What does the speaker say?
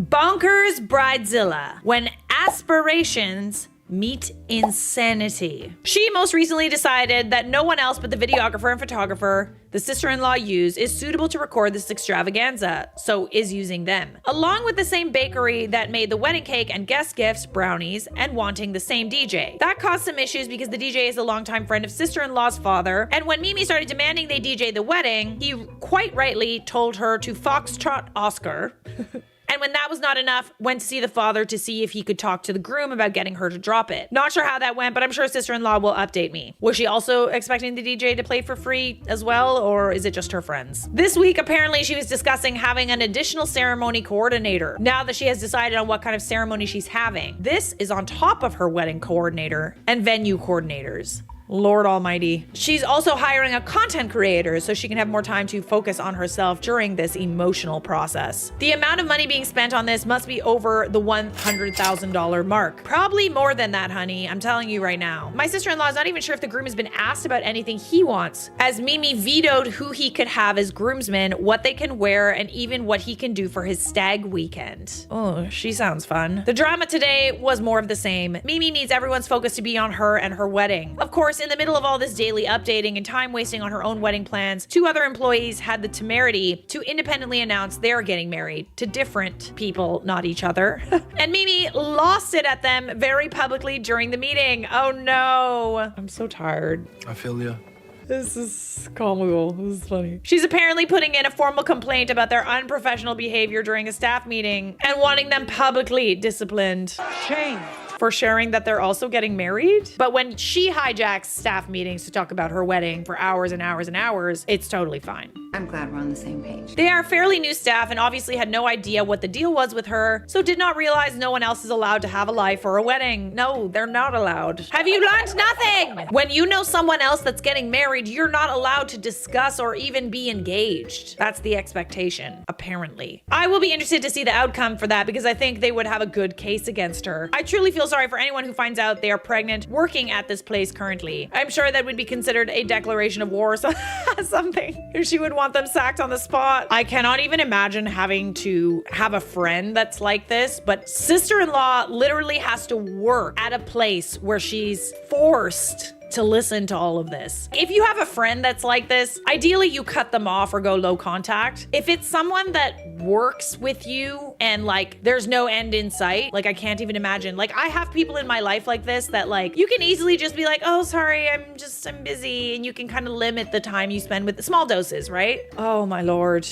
Bonkers Bridezilla, when aspirations meet insanity. She most recently decided that no one else but the videographer and photographer the sister-in-law used is suitable to record this extravaganza, so is using them. Along with the same bakery that made the wedding cake and guest gifts, brownies, and wanting the same DJ. That caused some issues because the DJ is a longtime friend of sister-in-law's father, and when Mimi started demanding they DJ the wedding, he quite rightly told her to foxtrot Oscar. And when that was not enough, went to see the father to see if he could talk to the groom about getting her to drop it. Not sure how that went, but I'm sure sister-in-law will update me. Was she also expecting the DJ to play for free as well, or is it just her friends? This week, apparently she was discussing having an additional ceremony coordinator, now that she has decided on what kind of ceremony she's having. This is on top of her wedding coordinator and venue coordinators. Lord almighty. She's also hiring a content creator so she can have more time to focus on herself during this emotional process. The amount of money being spent on this must be over the $100,000 mark. Probably more than that, honey. I'm telling you right now. My sister-in-law is not even sure if the groom has been asked about anything he wants, as Mimi vetoed who he could have as groomsmen, what they can wear, and even what he can do for his stag weekend. Oh, she sounds fun. The drama today was more of the same. Mimi needs everyone's focus to be on her and her wedding. Of course, in the middle of all this daily updating and time wasting on her own wedding plans, two other employees had the temerity to independently announce they're getting married to different people, not each other. And Mimi lost it at them very publicly during the meeting. Oh no. I'm so tired. I feel you. This is comical. This is funny. She's apparently putting in a formal complaint about their unprofessional behavior during a staff meeting and wanting them publicly disciplined. Shame. For sharing that they're also getting married. But when she hijacks staff meetings to talk about her wedding for hours and hours and hours, it's totally fine. I'm glad we're on the same page. They are fairly new staff and obviously had no idea what the deal was with her, so did not realize no one else is allowed to have a life or a wedding. No, they're not allowed. Have you learned nothing? When you know someone else that's getting married, you're not allowed to discuss or even be engaged. That's the expectation, apparently. I will be interested to see the outcome for that because I think they would have a good case against her. I truly feel sorry for anyone who finds out they are pregnant working at this place currently. I'm sure that would be considered a declaration of war or something. If she would want them sacked on the spot. I cannot even imagine having to have a friend that's like this, but sister-in-law literally has to work at a place where she's forced to listen to all of this. If you have a friend that's like this, ideally you cut them off or go low contact. If it's someone that works with you and like there's no end in sight, like I can't even imagine. Like I have people in my life like this that like you can easily just be like, oh sorry, I'm busy, and you can kind of limit the time you spend with the small doses, right? Oh my lord.